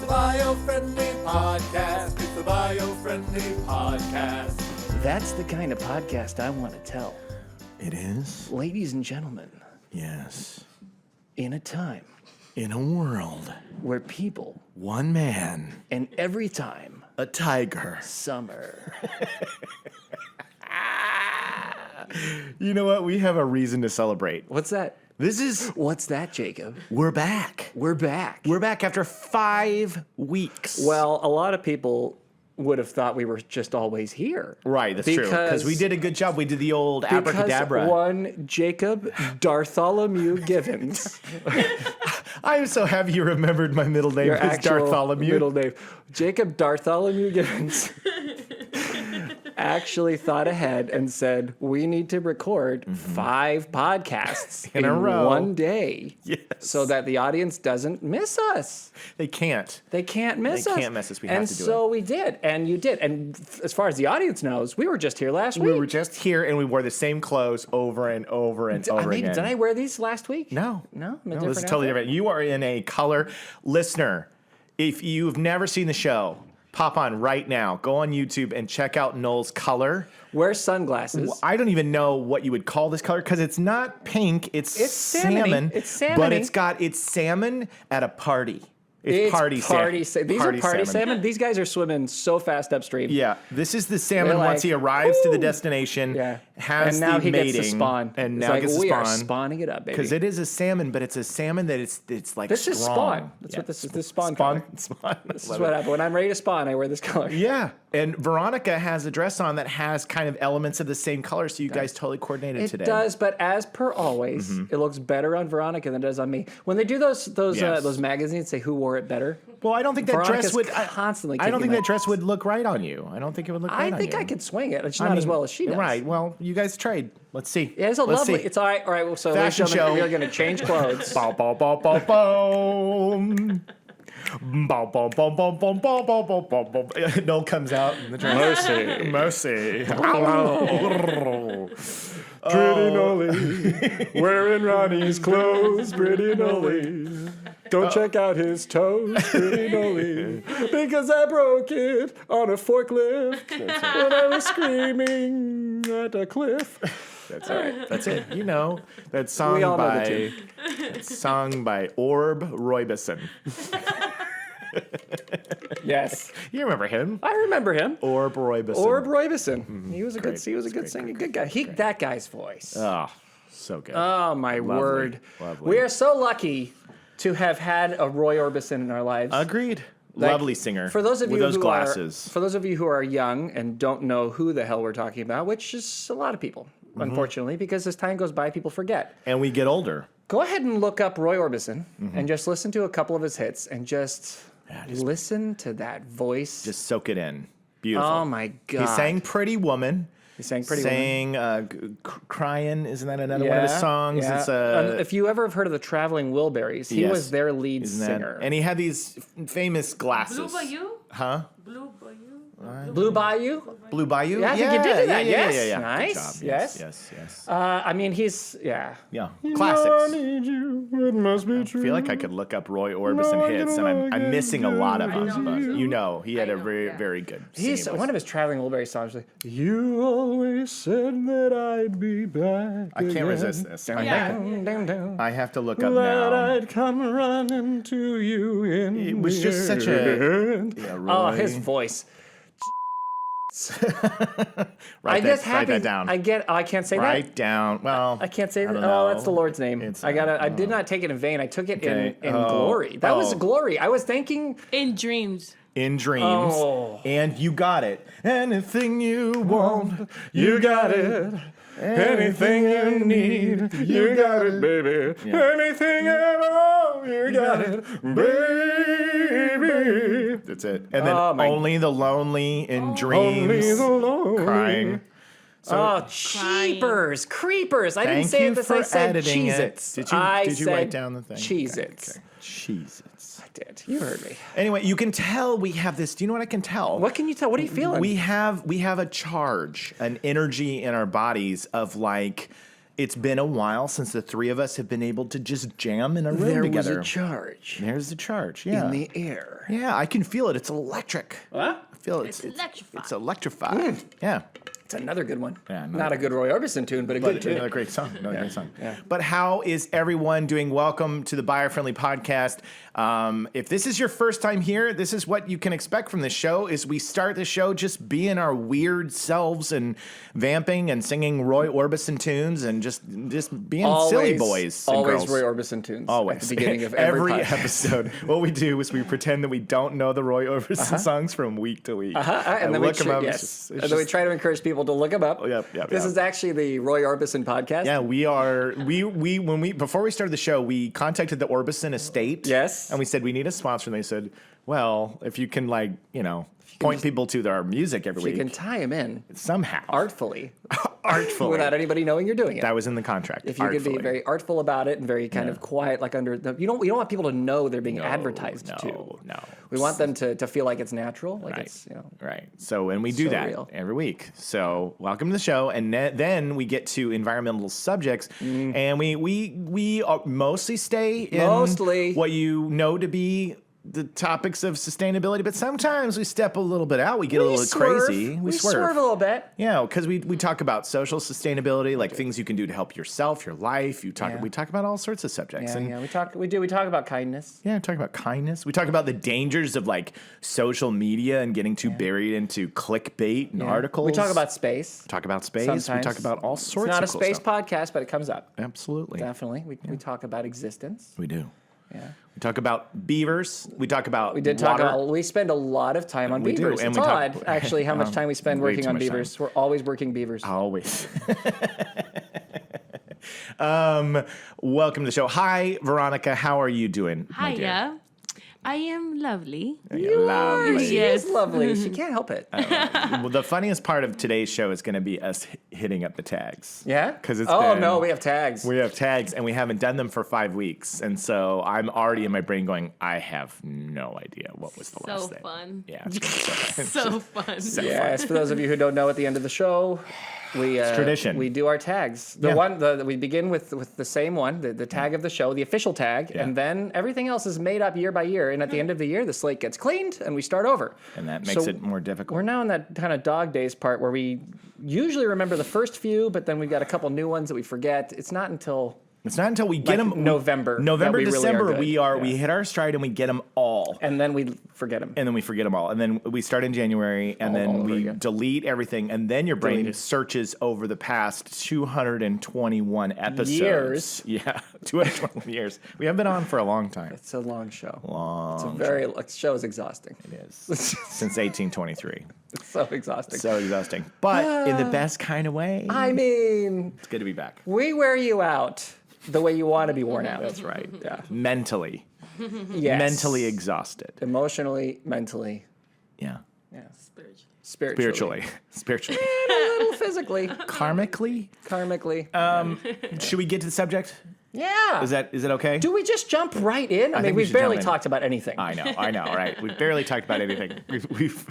the Biofriendly Podcast. It's the Biofriendly Podcast. That's the kind of podcast I want to tell. It is? Ladies and gentlemen, Yes. in a time In a world, where people, one man, and every time, a tiger. summer. You know what? We have a reason to celebrate. What's that? What's that, Jacob? We're back. We're back. We're back after 5 weeks. Well, a lot of people would have thought we were just always here. Right, that's true. Because we did a good job. We did the old abracadabra. Because one Jacob Bartholomew Givens. I am so happy you remembered my middle name Your is actual Bartholomew. middle name. Jacob Bartholomew Givens actually thought ahead and said, we need to record 5 podcasts in a row. one day. Yes. So that the audience doesn't miss us. They can't. They can't miss us. They can't miss us. We have to do it. And so we did. And you did. And as far as the audience knows, we were just here last week. We were just here and we wore the same clothes over and over and over again. Did I wear these last week? No. No? No, this is totally different. You are in a color. Listener, if you've never seen the show, pop on right now. Go on YouTube and check out Noel's color. Wear sunglasses. I don't even know what you would call this color because it's not pink. It's salmon. It's salmon. But it's salmon at a party. It's party salmon. These are party salmon. These guys are swimming so fast upstream. Yeah, this is the salmon They're once he like, arrives to the "Woo!" destination, and has now the he mating, gets to spawn. and It's now like, gets to we spawn. are spawning it up, baby. Because it is a salmon, but it's a salmon that it's like This strong. is spawn. That's what this is. This spawn color. Spawn. This is what happened. When I'm ready to spawn, I wear this color. Yeah, and Veronica has a dress on that has kind of elements of the same color, so you guys totally coordinated It today. does, but as per always, it looks better on Veronica than it does on me. When they do those magazines, say who wore it better. Well, I don't think that Veronica's dress would. constantly. I don't think kicking that dress would look right on you. I don't think it would look right on you. I think I could swing it. It's not as well as she does. Right. Well, you guys trade. Let's see. Yeah, it's a Let's lovely. see. It's all right. All right. Well, so Fashion ladies and gentlemen, show. we are going to change clothes. Bow, bow, bow, bow, bow. Bow, bow, bow, bow, bow, bow, bow, bow, bow, bow. Noel comes out in the dress. Mercy. Pretty Nolly, wearing Ronnie's clothes. Pretty Nolly. Don't check out his toes, pretty Nolly, because I broke it on a forklift when I was screaming at a cliff. That's all right. That's it. You know that song We all know the by tune. that song by Roy Orbison. Yes, You remember him? I remember him. Roy Orbison. Orb Roybison. He was a Great. good singer, good guy. That guy's voice. Oh, so good. Oh my word! Lovely. We are so lucky to have had a Roy Orbison in our lives. Agreed. Like, Lovely singer. For those of with you those who glasses. for those of you who are young and don't know who the hell we're talking about, which is a lot of people, unfortunately, because as time goes by, people forget. And we get older. Go ahead and look up Roy Orbison and just listen to a couple of his hits and just listen to that voice. Just soak it in. Beautiful. Oh my God! He sang "Pretty Woman." He sang Pretty Woman. "Crying." Isn't that another one of his songs? Yeah. It's if you ever have heard of the Traveling Wilburys, he Yes. was their lead Isn't that- singer. and he had these famous glasses. Blue Bayou? Huh? Blue Bayou? Blue Bayou. Blue Bayou? Yeah, I think you did do that. Yes. Yeah. Nice. Good job. Yes. Yes. I mean, he's Yeah. Classics. It must be I feel like I could look up Roy Orbison hits, and I'm missing a lot of them. But you know, he had a very, very good. He's singing one of his Traveling Wilburys songs. Like, you always said that I'd be back. I can't resist this. I have to look up That now. I'd come running to you in It was just such a. Oh, Roy. his voice. Write that down. I can't say that. Write down. Well, I can't say that. don't Oh, know. that's the Lord's name. It's I did not take it in vain. I took it in Oh. glory. That was Oh. glory. I was thinking. In dreams. in dreams, Oh. and you got it. Anything you want, you got it. Anything you need, you got it, baby. Anything at all, you got it, baby. That's it. And then only the lonely in dreams, Only the lonely. crying. So, cheapers, creepers. I didn't Thank say you it this. for I said editing it. Cheez-Its. Did you said write down the thing? Cheez-Its. Okay. Cheez-Its. I did. You heard me. Anyway, you can tell we have this. Do you know what I can tell? What can you tell? What are you feeling? We have a charge, an energy in our bodies of like It's been a while since the three of us have been able to just jam in a room together. There was a charge There's the charge, yeah. in the air. Yeah, I can feel it. It's electric. What? I feel It's electrified. It's electrified. Yeah. It's another good one. Yeah, Not a good Roy Orbison tune, but a good tune. Another great song. Great song. Yeah. But how is everyone doing? Welcome to the Biofriendly podcast. If this is your first time here, this is what you can expect from this show. Is we start the show just being our weird selves and vamping and singing Roy Orbison tunes and just being silly boys and always girls. Roy Orbison tunes. Always. At the beginning of every podcast. episode. What we do is we pretend that we don't know the Roy Orbison songs from week to week. And then we look 'em up. yes. And then we try to encourage people to look them up. This is actually the Roy Orbison podcast. Yeah, we are. Before we started the show, we contacted the Orbison estate. Yes. And we said we need a sponsor, and they said, well, if you can point people to their music every You week can tie them in somehow, artfully artfully, without anybody knowing you're doing it. that was in the contract. If you could be very artful about it and very kind of quiet, like under the, you don't want people to know they're being advertised to. No. We want them to feel like it's natural, like Right. it's Right. So, and we do So that real. every week. So, welcome to the show. And then we get to environmental subjects, and we mostly stay in what you know to be the topics of sustainability, but sometimes we step a little bit out. We get a little crazy. We swerve a little bit. Yeah, because we talk about social sustainability, like things you can do to help yourself, your life. We talk about all sorts of subjects. We talk about kindness. Yeah, talk about kindness. We talk about the dangers of like social media and getting too buried into clickbait and articles. We talk about space. Talk about space. Sometimes. We talk about all sorts It's not of a cool space stuff. podcast, but it comes up. Absolutely. Definitely. We talk about existence. We do. Yeah. We talk about beavers. We talk about We spend a lot lot of We do, beavers. and It's we talk- odd, actually, how much time we spend way working too on much beavers. We're always working beavers. Always. Welcome to the show. Hi, Veronica. How are you doing? my dear? Hiya. I am lovely. Lovely. She Yes. is lovely. She can't help it. Well, the funniest part of today's show is going to be us hitting up the tags. Yeah? Because it's no, we have tags. We have tags, and we haven't done them for 5 weeks. And so I'm already in my brain going, I have no idea what was the last So thing. fun. Yeah. It's been So fun. Yes, for those of you who don't know, at the end of the show, it's tradition. We do our tags. We begin with the same one, the tag of the show, the official tag, and then everything else is made up year by year. And at the end of the year, the slate gets cleaned and we start over. And that makes it more difficult. We're now in that kind of dog days part where we usually remember the first few, but then we've got a couple new ones that we forget. It's not until we get them November, November, that we really December. are good. We hit our stride and we get them all. and then we forget them. And then we forget them all. And then we start in January, and All then over we again. delete everything. And then your brain searches over the past 221 episodes. Years. Yeah, 221 years. We have been on for a long time. It's a long show. Long. The show is exhausting. It is. Since 1823. It's so exhausting. So exhausting. But in the best kind of way. I mean, It's good to be back. we wear you out the way you want to be worn out. That's right. Yeah. Mentally. Yes. Mentally exhausted. Emotionally, mentally, Yeah. Spiritually. Spiritually. and a little physically, Karmically? karmically. Should we get to the subject? Yeah. Is that okay? Do we just jump right in? I mean, think we we've should barely jump in. talked about anything. I know, right? We've barely talked about anything. We've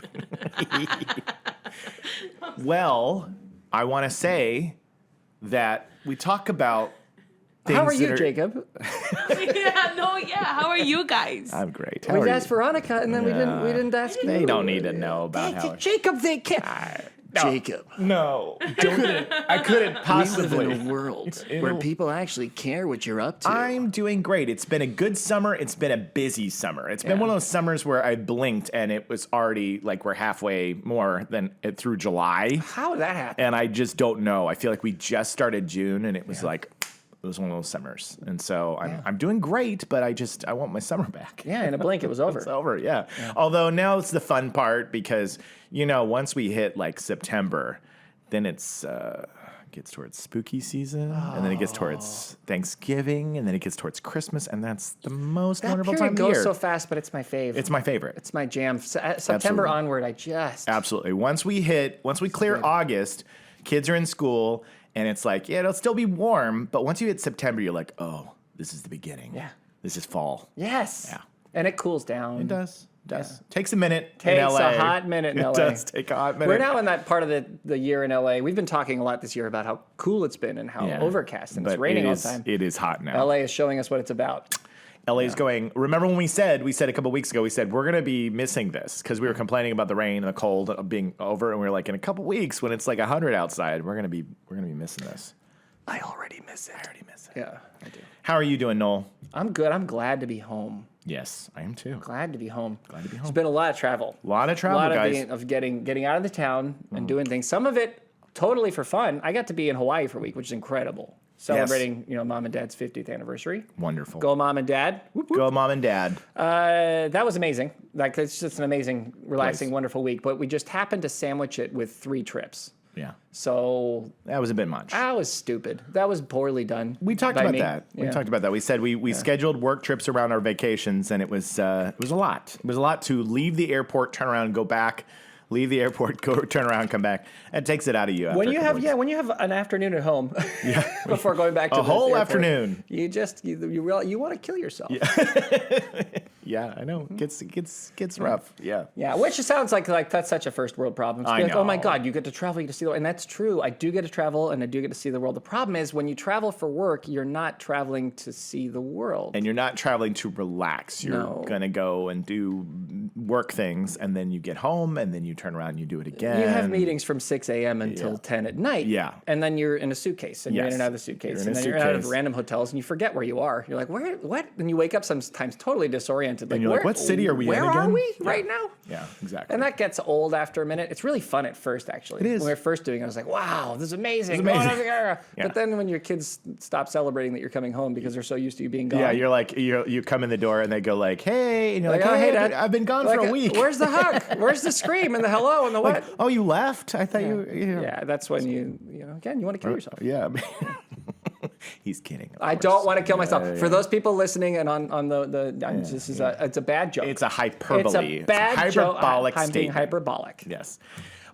Well, I want to say that we talk about things How are that you, Jacob? How are you guys? I'm great. How We are asked you? Veronica, and then we didn't ask you. They don't need to know about how. Jacob, they can't. Jacob, No, I couldn't possibly. we live in a world where people actually care what you're up to. I'm doing great. It's been a good summer. It's been a busy summer. It's been one of those summers where I blinked and it was already like we're halfway more than through July. How did that happen? And I just don't know. I feel like we just started June and it was like, it was one of those summers. And so I'm doing great, but I want my summer back. Yeah, in a blink, it was over. It's over, yeah. Although now it's the fun part because, once we hit like September, then it's gets towards spooky season, and then it gets towards Thanksgiving, and then it gets towards Christmas, and that's the most That wonderful period time of goes year. so fast, but it's my fave. It's my favorite. It's my jam. September Absolutely. onward, I just Absolutely. Once we clear August, kids are in school, and it's like, it'll still be warm, but once you hit September, you're like, oh, this is the beginning. Yeah. This is fall. yes. Yeah. And it cools down. It does. does. Takes a minute in Takes LA. a hot minute in LA. It does take a hot minute. We're now in that part of the year in LA. We've been talking a lot this year about how cool it's been and how overcast and it's raining all the time. It is hot now. LA is showing us what it's about. LA's going, remember when we said a couple weeks ago, we said, we're going to be missing this because we were complaining about the rain and the cold being over. And we were like, in a couple weeks when it's like 100 outside, we're going to be missing this. I already miss it. Yeah, I do. How are you doing, Noel? I'm good. I'm glad to be home. Yes, I am too. Glad to be home. It's been a lot of travel. A lot of travel, guys. Of getting out of the town and doing things. Some of it totally for fun. I got to be in Hawaii for a week, which is incredible. Celebrating, Mom and Dad's 50th anniversary. Wonderful. Go Mom and Dad. Whoop, whoop. Go Mom and Dad. That was amazing. Like, it's just an amazing, relaxing, wonderful week. But we just happened to sandwich it with 3 trips. Yeah. So that was a bit much. That was stupid. That was poorly done. We talked about that. Yeah. We talked about that. We said we scheduled work trips around our vacations, and it was a lot. It was a lot to leave the airport, turn around, go back. Leave the airport, go turn around, come back. It takes it out of you. When you have an afternoon at home, before going back to a the whole airport, afternoon, you want to kill yourself. Yeah, I know. Gets rough. Yeah. Which sounds like that's such a first world problem. I know. Oh my God, you get to travel, you get to see the world, and that's true. I do get to travel, and I do get to see the world. The problem is when you travel for work, you're not traveling to see the world, and you're not traveling to relax. You're gonna go and do work things, and then you get home, and then you turn around and you do it again. You have meetings from 6 a.m. until 10 at night. Yeah. And then you're in a suitcase, and you're in and out of the suitcase, and then you're out of random hotels, and you forget where you are. You're like, where? What? And you wake up sometimes totally disoriented. Like, and you're like, what city are we in again? Where are we right now? Yeah, exactly. And that gets old after a minute. It's really fun at first, actually. It is. When we were first doing it, I was like, wow, this is amazing. But then when your kids stop celebrating that you're coming home because they're so used to you being gone. Yeah, you're like, you come in the door, and they go like, hey, and you're like, oh, hey, Dad, I've been gone for a week. Where's the hug? Where's the scream and the hello and the what? Oh, you left? I thought you. Yeah, that's when you want to kill yourself. Yeah. He's kidding. I don't want to kill myself. For those people listening and on this is it's a bad joke. It's a hyperbole. It's a bad hyperbolic joke. I'm being statement. hyperbolic. Yes.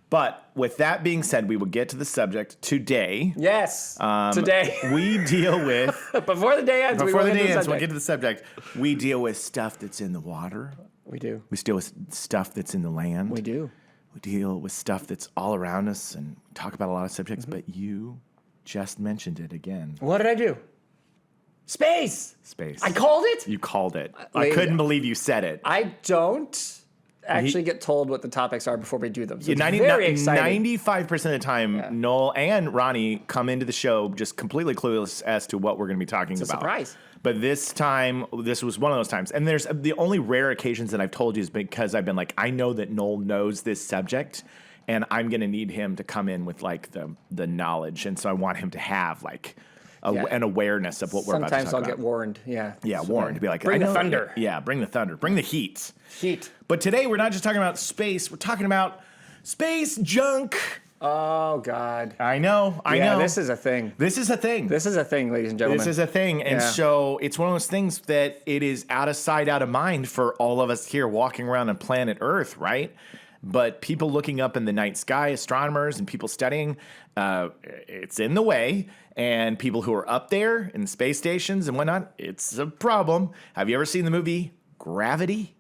But with that being said, we will get to the subject today. Yes. Today. We deal with. Before the day ends, we'll get to the subject. We deal with stuff that's in the water. We do. We deal with stuff that's in the land. We do. We deal with stuff that's all around us, and we talk about a lot of subjects, but you just mentioned it again. What did I do? Space. I called it? You called it. I couldn't believe you said it. I don't actually get told what the topics are before we do them. So it's very exciting. 95% of the time, Noel and Ronnie come into the show just completely clueless as to what we're going to be talking about. It's a surprise. But this time, this was one of those times. And there's the only rare occasions that I've told you is because I've been like, I know that Noel knows this subject, and I'm going to need him to come in with like the knowledge. And so I want him to have like an awareness of what we're about to talk about. Sometimes I'll get warned. Yeah. Yeah, warned. To be like, bring the thunder. Yeah, bring the thunder. Bring the heat. Heat. But today we're not just talking about space. We're talking about space junk. Oh, God. I know. This is a thing. This is a thing, ladies and gentlemen. This is a thing. And so it's one of those things that it is out of sight, out of mind for all of us here walking around on planet Earth, right? But people looking up in the night sky, astronomers and people studying, it's in the way. And people who are up there in space stations and whatnot, it's a problem. Have you ever seen the movie Gravity?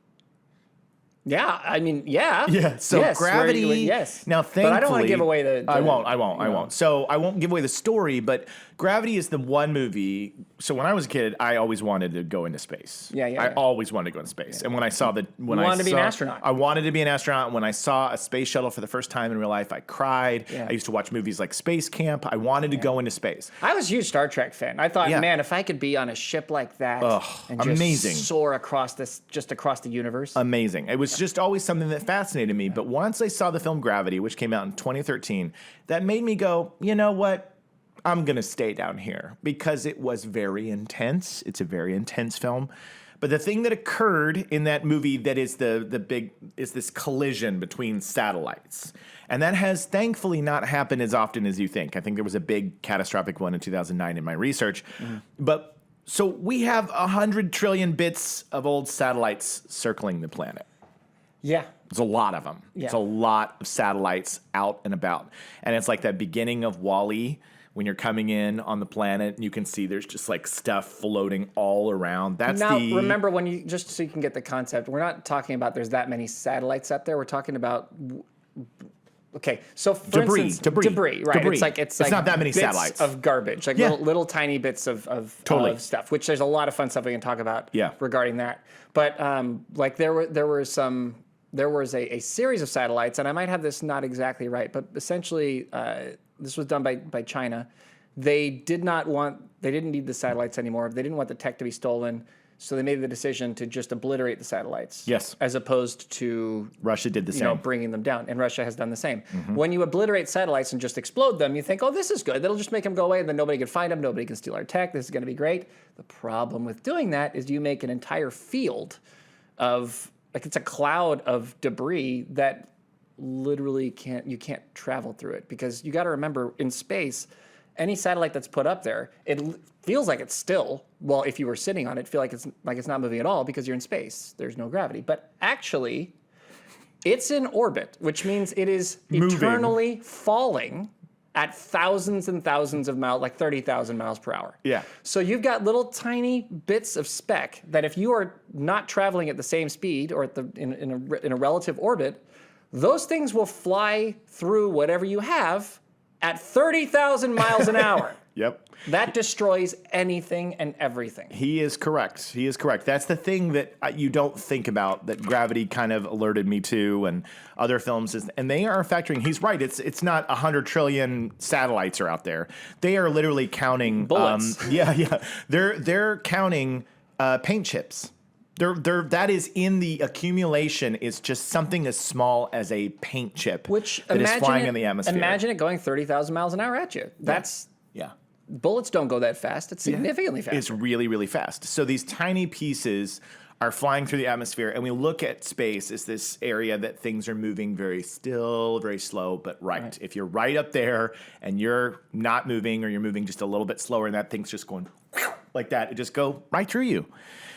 Yeah, I mean, yeah. Yeah, so yes, Gravity. Yes. Now, thankfully. But I don't want to give away the I won't. So I won't give away the story, but Gravity is the one movie. So when I was a kid, I always wanted to go into space. I always wanted to go into space. And when I saw that. You wanted to be an astronaut. I wanted to be an astronaut. When I saw a space shuttle for the first time in real life, I cried. Yeah. I used to watch movies like Space Camp. I wanted to go into space. I was a huge Star Trek fan. I thought, man, if I could be on a ship like that and just soar across the universe. Amazing. It was just always something that fascinated me. But once I saw the film Gravity, which came out in 2013, that made me go, you know what? I'm going to stay down here because it was very intense. It's a very intense film. But the thing that occurred in that movie that is is this collision between satellites. And that has thankfully not happened as often as you think. I think there was a big catastrophic one in 2009 in my research. Mm-hmm. But so we have 100 trillion bits of old satellites circling the planet. Yeah. There's a lot of them. Yeah. It's a lot of satellites out and about. And it's like that beginning of WALL-E when you're coming in on the planet, you can see there's just like stuff floating all around. Remember, when you just so you can get the concept, we're not talking about there's that many satellites up there. We're talking about so for debris, instance, debris, right? Debris. It's not that many bits satellites of garbage, like little tiny bits of stuff. Which there's a lot of fun stuff we can talk about regarding that. But there was a series of satellites, and I might have this not exactly right, but essentially this was done by China. They didn't need the satellites anymore. They didn't want the tech to be stolen. So they made the decision to just obliterate the satellites. Yes. As opposed to Russia did the same. Bringing them down. And Russia has done the same. Mm-hmm. When you obliterate satellites and just explode them, you think, oh, this is good. That'll just make them go away, and then nobody can find them. Nobody can steal our tech. This is going to be great. The problem with doing that is you make an entire field of, it's a cloud of debris that literally you can't travel through it. Because you got to remember, in space, any satellite that's put up there, it feels like it's still. Well, if you were sitting on it, feel like it's not moving at all because you're in space. There's no gravity. But actually, it's in orbit, which means it is eternally falling at thousands and thousands of miles, like 30,000 miles per hour. Yeah. So you've got little tiny bits of speck that if you are not traveling at the same speed or in a relative orbit, those things will fly through whatever you have at 30,000 miles an hour. Yep. That destroys anything and everything. He is correct. That's the thing that you don't think about, that Gravity kind of alerted me to, and other films, and they are factoring. He's right. It's not 100 trillion satellites are out there. They are literally counting bullets. They're counting paint chips. That is in the accumulation is just something as small as a paint chip, which that is flying in the atmosphere. Imagine it going 30,000 miles an hour at you. Bullets don't go that fast. It's significantly faster. It's really, really fast. So these tiny pieces are flying through the atmosphere, and we look at space as this area that things are moving very still, very slow, but right. If you're right up there and you're not moving, or you're moving just a little bit slower, and that thing's just going like that, it just go right through you.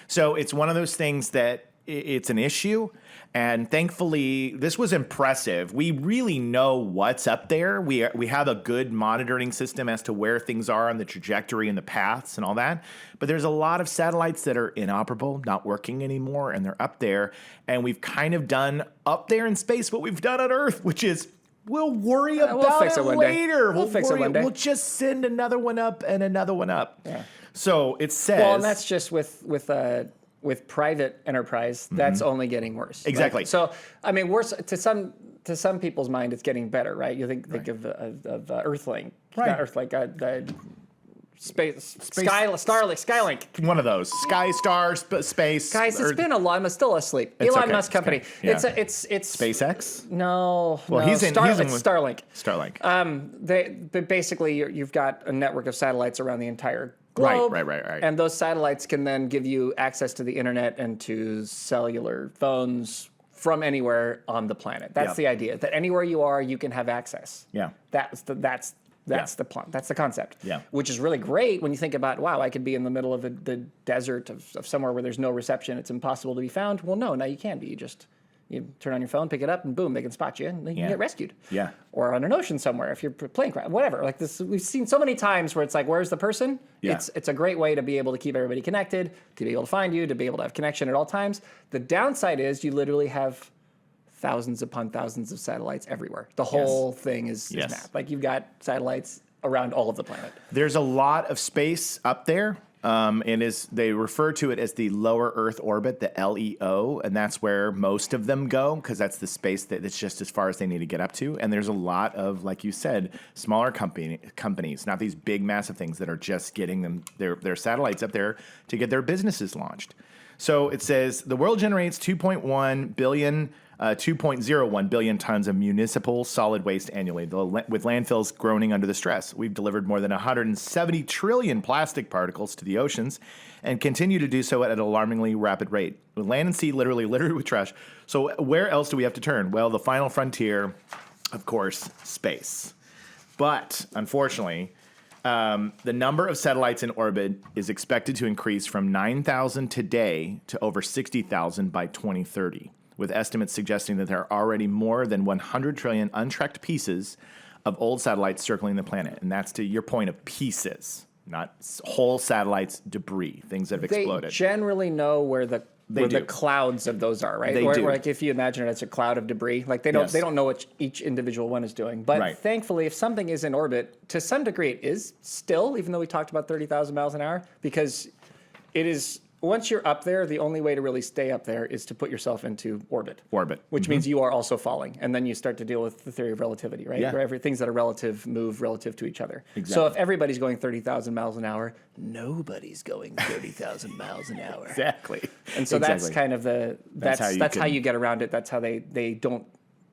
So it's one of those things that it's an issue. And thankfully, this was impressive. We really know what's up there. We have a good monitoring system as to where things are on the trajectory and the paths and all that. But there's a lot of satellites that are inoperable, not working anymore, and they're up there. And we've kind of done up there in space what we've done on Earth, which is we'll worry about fix it one later. We'll fix it one day. We'll just send another one up and another one up. Yeah. So it says. Well, and that's just with private enterprise, that's only getting worse. Exactly. Right? So, I mean, worse to some people's mind, it's getting better, right? You think of Earthlink, right? Not Earthlink, the Skylink. One of those. Skystar, space. Guys, it's been a lot. I'm still asleep. Elon Musk company. Okay. Yeah. It's SpaceX. No. Well, no. he's in Starlink. Starlink. They basically you've got a network of satellites around the entire globe. Right. And those satellites can then give you access to the internet and to cellular phones from anywhere on the planet. That's the idea. That anywhere you are, you can have access. Yeah. That's the plan. That's the concept. Yeah. Which is really great when you think about, wow, I could be in the middle of the desert of somewhere where there's no reception. It's impossible to be found. Well, no, now you can be. You turn on your phone, pick it up, and boom, they can spot you, and you can get rescued. Yeah. Or on an ocean somewhere if you're plane crash, whatever. Like this, we've seen so many times where it's like, where's the person? Yeah. It's a great way to be able to keep everybody connected, to be able to find you, to be able to have connection at all times. The downside is you literally have thousands upon thousands of satellites everywhere. The whole thing is mapped. Like you've got satellites around all of the planet. There's a lot of space up there. They refer to it as the lower Earth orbit, the LEO, and that's where most of them go because that's the space that's just as far as they need to get up to. And there's a lot of, like you said, smaller companies, not these big, massive things that are just getting their satellites up there to get their businesses launched. So it says the world generates 2.01 billion tons of municipal solid waste annually, with landfills groaning under the stress. We've delivered more than 170 trillion plastic particles to the oceans and continue to do so at an alarmingly rapid rate, with land and sea literally littered with trash. So where else do we have to turn? Well, the final frontier, of course, space. But unfortunately, the number of satellites in orbit is expected to increase from 9,000 today to over 60,000 by 2030, with estimates suggesting that there are already more than 100 trillion untracked pieces of old satellites circling the planet. And that's, to your point, of pieces, not whole satellites, debris, things that have exploded. They generally know where the clouds of those are, right? They do. Or like if you imagine it as a cloud of debris, like they don't know what each individual one is doing. But thankfully, if something is in orbit, to some degree it is still, even though we talked about 30,000 miles an hour, because it is, once you're up there, the only way to really stay up there is to put yourself into orbit. Which means you are also falling. And then you start to deal with the theory of relativity, right? Yeah. Where things that are relative move relative to each other. Exactly. So if everybody's going 30,000 miles an hour, nobody's going 30,000 miles an hour. Exactly. And so that's kind of that's how you get around it. That's how they don't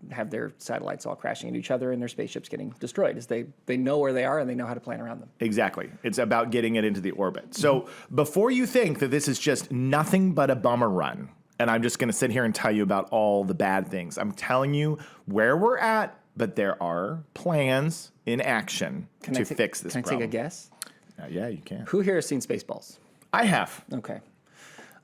have their satellites all crashing into each other and their spaceships getting destroyed, is they know where they are and they know how to plan around them. Exactly. It's about getting it into the orbit. So before you think that this is just nothing but a bummer run, and I'm just going to sit here and tell you about all the bad things, I'm telling you where we're at, but there are plans in action to fix this problem. Can I take a guess? Yeah, you can. Who here has seen Spaceballs? I have. Okay.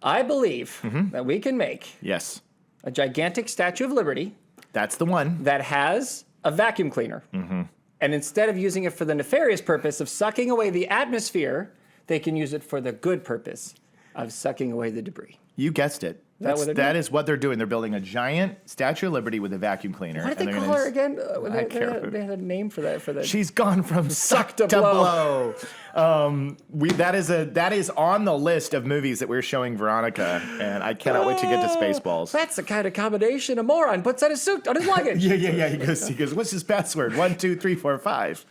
I believe that we can make Yes. a gigantic Statue of Liberty That's the one. that has a vacuum cleaner. And instead of using it for the nefarious purpose of sucking away the atmosphere, they can use it for the good purpose of sucking away the debris. You guessed it. That is what they're doing. They're building a giant Statue of Liberty with a vacuum cleaner. What did they call her again? They had a name for that. She's gone from suck to blow. That is on the list of movies that we're showing Veronica, and I cannot wait to get to Spaceballs. That's the kind of combination a moron puts on his suit, on his luggage. Yeah. He goes, what's his password? 1, 2, 3, 4, 5.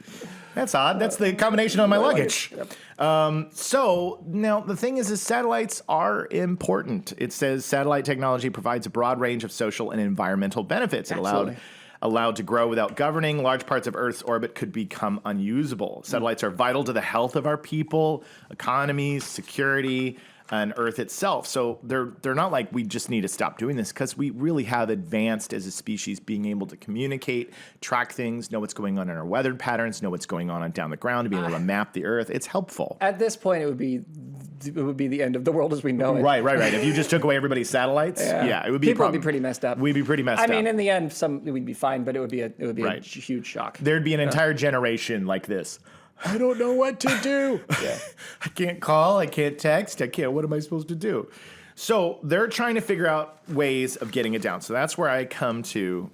That's odd. That's the combination on my luggage. Yep. So now the thing is satellites are important. It says satellite technology provides a broad range of social and environmental benefits. It allowed to grow without governing. Large parts of Earth's orbit could become unusable. Satellites are vital to the health of our people, economies, security, and Earth itself. So they're not like we just need to stop doing this, because we really have advanced as a species, being able to communicate, track things, know what's going on in our weather patterns, know what's going on down the ground, to be able to map the Earth. It's helpful. At this point, it would be the end of the world as we know it. Right. If you just took away everybody's satellites, it would be people would be pretty messed up. We'd be pretty messed up. I mean, in the end, we'd be fine, but it would be a huge shock. There'd be an entire generation like this. I don't know what to do. I can't call. I can't text. What am I supposed to do? So they're trying to figure out ways of getting it down. So that's where I come to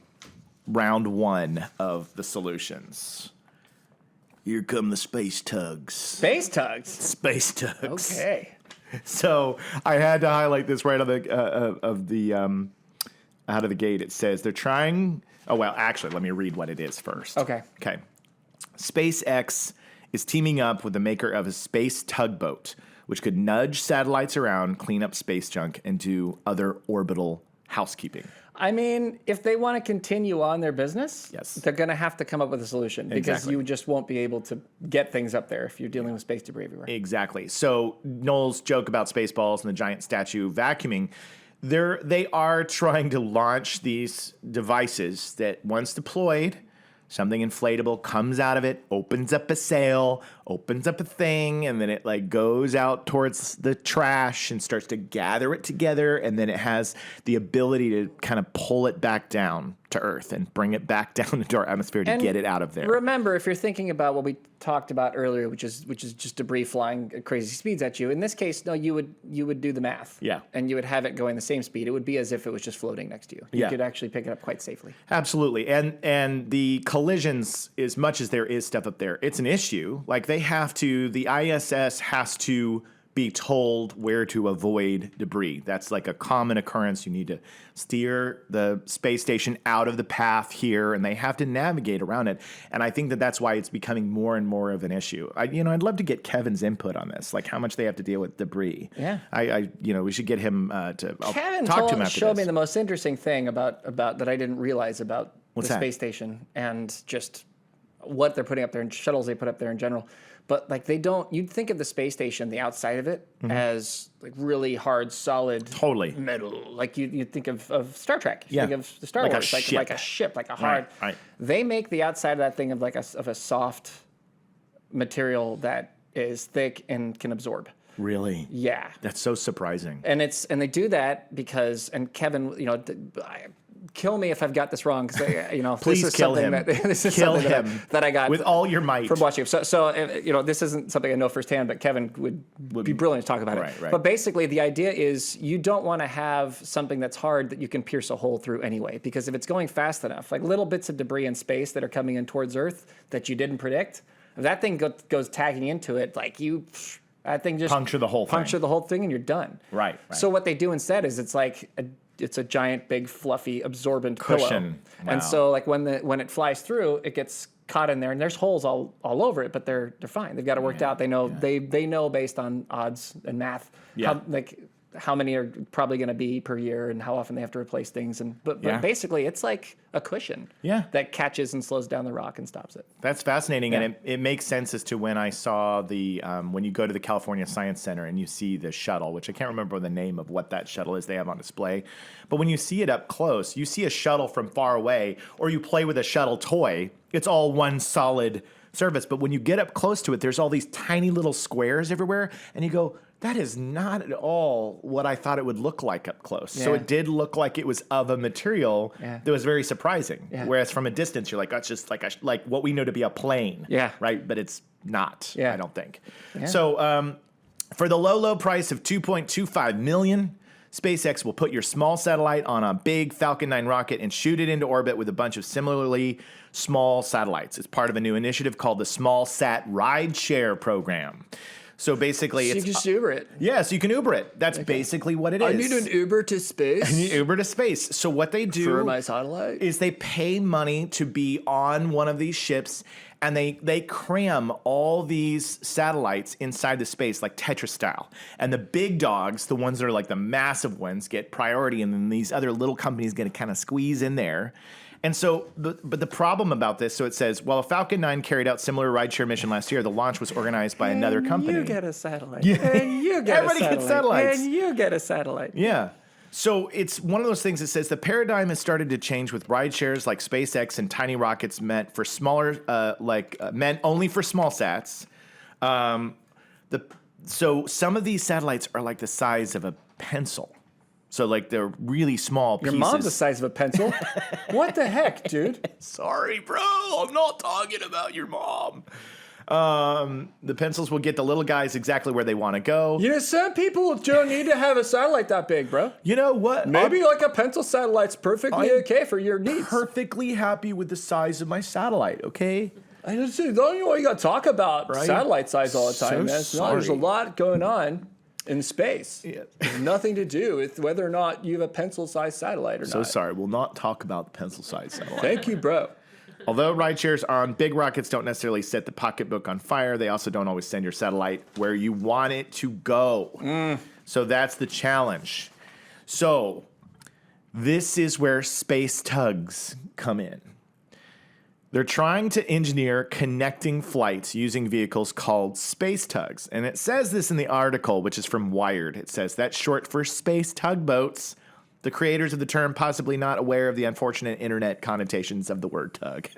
round one of the solutions. Here come the space tugs. Space tugs? Space tugs. Okay. So I had to highlight this right out of the gate. It says they're trying. Oh, well, actually, let me read what it is first. Okay. SpaceX is teaming up with the maker of a space tugboat, which could nudge satellites around, clean up space junk, and do other orbital housekeeping. I mean, if they want to continue on their business, they're going to have to come up with a solution, because you just won't be able to get things up there if you're dealing with space debris everywhere. Exactly. So Noel's joke about Spaceballs and the giant statue vacuuming, they are trying to launch these devices that, once deployed, something inflatable comes out of it, opens up a sail, opens up a thing, and then it goes out towards the trash and starts to gather it together, and then it has the ability to kind of pull it back down to Earth and bring it back down into our atmosphere to get it out of there. Remember, if you're thinking about what we talked about earlier, which is just debris flying at crazy speeds at you, in this case, no, you would do the math. Yeah. And you would have it going the same speed. It would be as if it was just floating next to you. You could actually pick it up quite safely. Absolutely. And the collisions, as much as there is stuff up there, it's an issue. The ISS has to be told where to avoid debris. That's like a common occurrence. You need to steer the space station out of the path here, and they have to navigate around it. And I think that's why it's becoming more and more of an issue. I'd love to get Kevin's input on this, how much they have to deal with debris. Yeah. We should get him Kevin talk to him after showed this. me the most interesting thing about that I didn't realize about What's the that? space station and just what they're putting up there and shuttles they put up there in general. But you'd think of the space station, the outside of it, as really hard, solid metal. You'd think of Star Trek. You think of the Star Wars, like a ship, like a hard. Right. They make the outside of that thing of a soft material that is thick and can absorb. Really? Yeah. That's so surprising. And they do that because, and Kevin, kill me if I've got this wrong, because Please this is kill something him. this is Kill something him that I got with all your might from watching. So this isn't something I know firsthand, but Kevin would be brilliant to talk about it. Right. But basically, the idea is you don't want to have something that's hard that you can pierce a hole through anyway, because if it's going fast enough, like little bits of debris in space that are coming in towards Earth that you didn't predict, if that thing goes tagging into it, that thing just puncture the whole thing and you're done. Right. So what they do instead is it's a giant, big, fluffy, absorbent cushion. pillow. Wow. And so like when it flies through, it gets caught in there, and there's holes all over it, but they're fine. They've got it worked out. They know they know based on odds and math how many are probably going to be per year and how often they have to replace things. But basically, it's like a cushion that catches and slows down the rock and stops it. That's fascinating, and it makes sense as to when I saw when you go to the California Science Center and you see the shuttle, which I can't remember the name of what that shuttle is they have on display, but when you see it up close, you see a shuttle from far away, or you play with a shuttle toy, it's all one solid surface. But when you get up close to it, there's all these tiny little squares everywhere, and you go, that is not at all what I thought it would look like up close. Yeah. So it did look like it was of a material that was very surprising. Yeah. Whereas from a distance, you're like, that's just like what we know to be a plane. Yeah. Right? But it's not, I don't think. Yeah. So for the low price of $2.25 million, SpaceX will put your small satellite on a big Falcon 9 rocket and shoot it into orbit with a bunch of similarly small satellites. It's part of a new initiative called the Small Sat Rideshare Program. So basically, you can just Uber it. Yes, you can Uber it. That's basically what it is. I need an Uber to space. I need Uber to space. So what they do for my satellite is they pay money to be on one of these ships, and they cram all these satellites inside the space like Tetris style. And the big dogs, the ones that are like the massive ones, get priority, and then these other little companies get to kind of squeeze in there. And so, but the problem about this, so it says, while a Falcon 9 carried out similar rideshare mission last year, the launch was organized by another company. You get a satellite. Yeah. And you get Everybody a satellite. gets satellites. And you get a satellite. Yeah. So it's one of those things that says the paradigm has started to change with rideshares like SpaceX and tiny rockets meant for smaller, meant only for small sats. So some of these satellites are like the size of a pencil. So, like, they're really small pieces. Your mom's the size of a pencil. What the heck, dude? Sorry, bro. I'm not talking about your mom. The pencils will get the little guys exactly where they want to go. Some people don't need to have a satellite that big, bro. You know what? Maybe like a pencil satellite's perfectly okay for your needs. Perfectly happy with the size of my satellite, okay? I just don't know what you got to talk about satellite size all the time, man. There's a lot going on in space. Yeah. There's nothing to do with whether or not you have a pencil-sized satellite or not. So sorry, we'll not talk about the pencil-sized satellite. Thank you, bro. Although rideshares on big rockets don't necessarily set the pocketbook on fire, they also don't always send your satellite where you want it to go. So that's the challenge. So this is where space tugs come in. They're trying to engineer connecting flights using vehicles called space tugs. And it says this in the article, which is from Wired. It says that's short for space tugboats. The creators of the term possibly not aware of the unfortunate internet connotations of the word tug.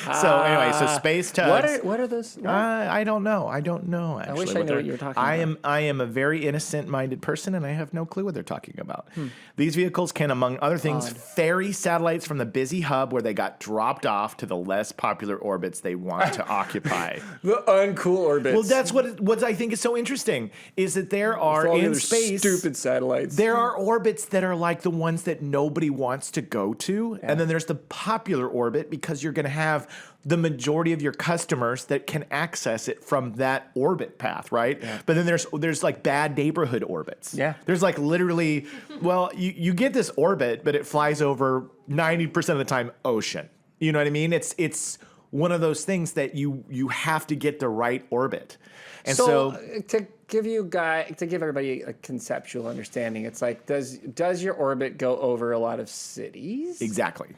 So anyway, so space tugs. What are those? I don't know. Actually, I wish I knew what you were talking about. I am a very innocent-minded person, and I have no clue what they're talking about. These vehicles can, among other things, ferry satellites from the busy hub where they got dropped off to the less popular orbits they want to occupy. The uncool orbits. Well, that's what I think is so interesting is that there are in space stupid satellites. There are orbits that are like the ones that nobody wants to go to, and then there's the popular orbit because you're going to have the majority of your customers that can access it from that orbit path, right? Yeah. But then there's like bad neighborhood orbits. Yeah. There's like literally, well, you get this orbit, but it flies over 90% of the time ocean. You know what I mean? It's one of those things that you have to get the right orbit. And so to give everybody a conceptual understanding, it's like does your orbit go over a lot of cities? Exactly.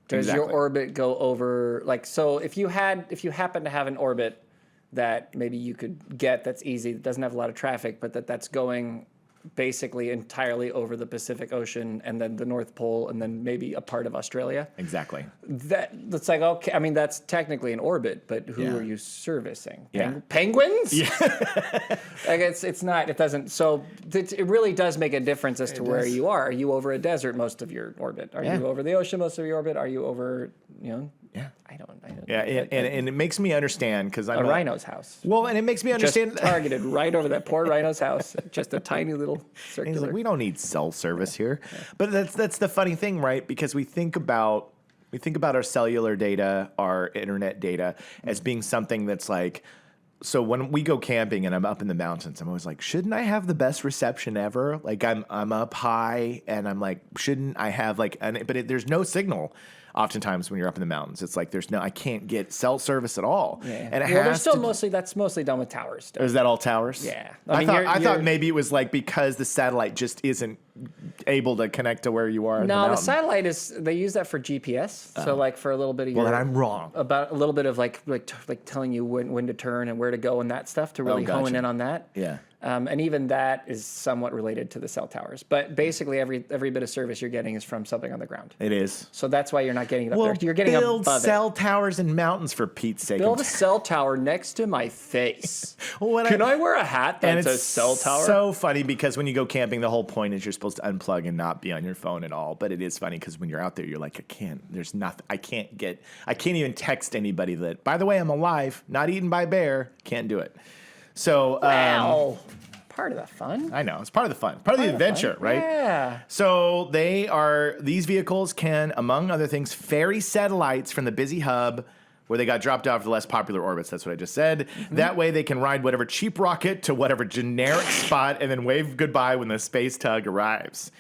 Does your orbit go over, like, so if you happen to have an orbit that maybe you could get that's easy, that doesn't have a lot of traffic, but that's going basically entirely over the Pacific Ocean and then the North Pole and then maybe a part of Australia. Exactly. That's like, okay, I mean, that's technically an orbit, but who Yeah. are you servicing? Yeah. Penguins? Yeah. Like it's not, it doesn't, so it really does make a difference as to where you are. Are you over a desert most of your orbit? Are you over the ocean most of your orbit? Are you over, Yeah. I don't Yeah, and it makes me understand because I'm a rhino's house. Well, and it makes me understand. Just targeted right over that poor rhino's house. Just a tiny little He's circular. like, we don't need cell service here. But that's the funny thing, right? Because we think about our cellular data, our internet data, as being something that's like. So when we go camping and I'm up in the mountains, I'm always like, shouldn't I have the best reception ever? Like I'm up high and I'm like, shouldn't I have like? There's no signal. Oftentimes when you're up in the mountains, it's like I can't get cell service at all. Yeah. And that's mostly done with towers still. Is that all towers? Yeah. I thought maybe it was like because the satellite just isn't able to connect to where you are. In No, the satellite they use that for GPS. So like for a little bit of Well, then I'm wrong. About a little bit of like telling you when to turn and where to go and that stuff to really hone in on that. Yeah. And even that is somewhat related to the cell towers. But basically every bit of service you're getting is from something on the ground. It is. So that's why you're not getting it up Well, there. You're getting build above cell towers in mountains for Pete's sake. Build a cell tower next to my face. Well, Can I wear a hat and that's a it's cell tower? so funny because when you go camping, the whole point is you're supposed to unplug and not be on your phone at all. But it is funny because when you're out there, you're like, I can't even text anybody that, by the way, I'm alive, not eaten by bear. Can't do it. So, Wow. Part of the fun. I know. It's part of the fun. Part of the adventure, right? Yeah. So these vehicles can, among other things, ferry satellites from the busy hub where they got dropped off to less popular orbits. That's what I just said. Mm-hmm. That way they can ride whatever cheap rocket to whatever generic spot and then wave goodbye when the space tug arrives.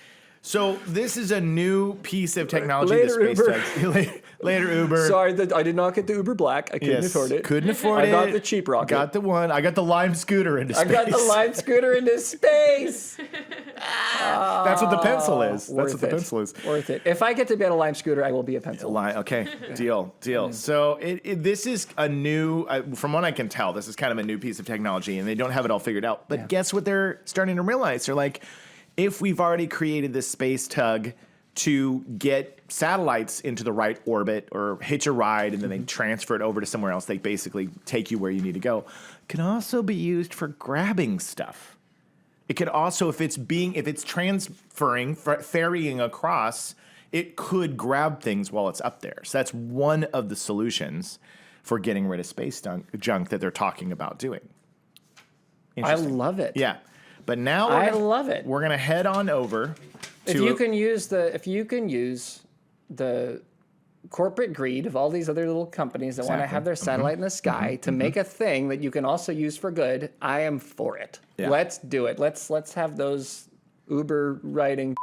So this is a new piece of technology. Later, the space Uber. Tugs. Later, Uber. Sorry, I did not get the Uber Black. I couldn't afford it. Couldn't afford it. I got the cheap rocket. Got the one. I got the Lime scooter into space. I got the Lime scooter into space. That's what the pencil is. That's what the pencil is. Worth it. If I get to be on a Lime scooter, I will be a pencil. Okay, deal. So this is a new, from what I can tell, this is kind of a new piece of technology, and they don't have it all figured out. But guess what they're starting to realize? They're like, if we've already created this space tug to get satellites into the right orbit or hitch a ride and then they transfer it over to somewhere else, they basically take you where you need to go, it can also be used for grabbing stuff. It could also, if it's transferring, ferrying across, it could grab things while it's up there. So that's one of the solutions for getting rid of space junk that they're talking about doing. I love it. Yeah. But now I love it. We're gonna head on over to if you can use the corporate greed of all these other little companies that want to have their satellite in the sky to make a thing that you can also use for good, I am for it. Yeah. Let's do it. Let's have those Uber riding.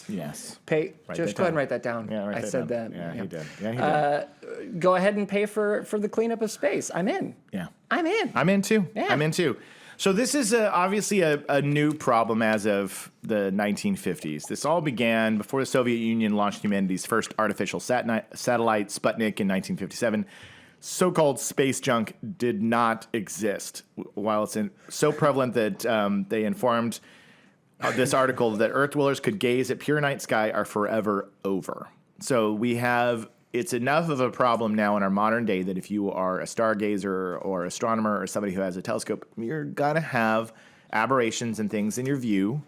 Yes. Pay. Write Just that go ahead and down. write that down. Yeah, I said that. Yeah, he did. Yeah, he did. Go ahead and pay for the cleanup of space. I'm in. Yeah. I'm in. I'm in too. Yeah. I'm in too. So this is obviously a new problem as of the 1950s. This all began before the Soviet Union launched humanity's first artificial satellite, Sputnik, in 1957. So-called space junk did not exist, while it's so prevalent that they informed this article that Earth dwellers could gaze at pure night sky are forever over. So it's enough of a problem now in our modern day that if you are a stargazer or astronomer or somebody who has a telescope, you're going to have aberrations and things in your view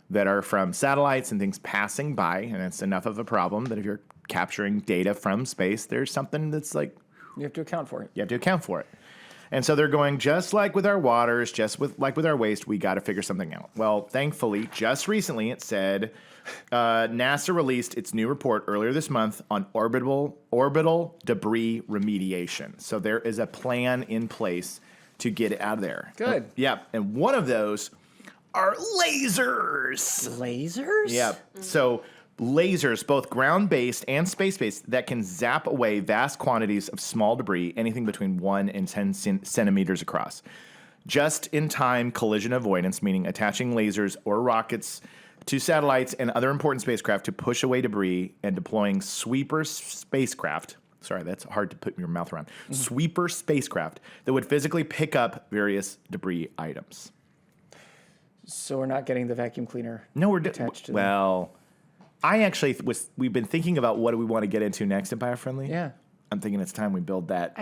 that are from satellites and things passing by. And it's enough of a problem that if you're capturing data from space, there's something that's like... You have to account for it. You have to account for it. And so they're going, just like with our waters, like with our waste, we got to figure something out. Well, thankfully, just recently it said... NASA released its new report earlier this month on orbital debris remediation. So there is a plan in place to get it out of there. Good. Yeah, and one of those are lasers. Lasers? Yeah. So lasers, both ground-based and space-based, that can zap away vast quantities of small debris, anything between 1 and 10 centimeters across. Just-in-time collision avoidance, meaning attaching lasers or rockets to satellites and other important spacecraft to push away debris, and deploying sweeper spacecraft. Sorry, that's hard to put your mouth around. Mm-hmm. Sweeper spacecraft that would physically pick up various debris items. So we're not getting the vacuum cleaner. No, we're attached to well. I actually we've been thinking about what do we want to get into next in Biofriendly. Yeah. I'm thinking it's time we build that.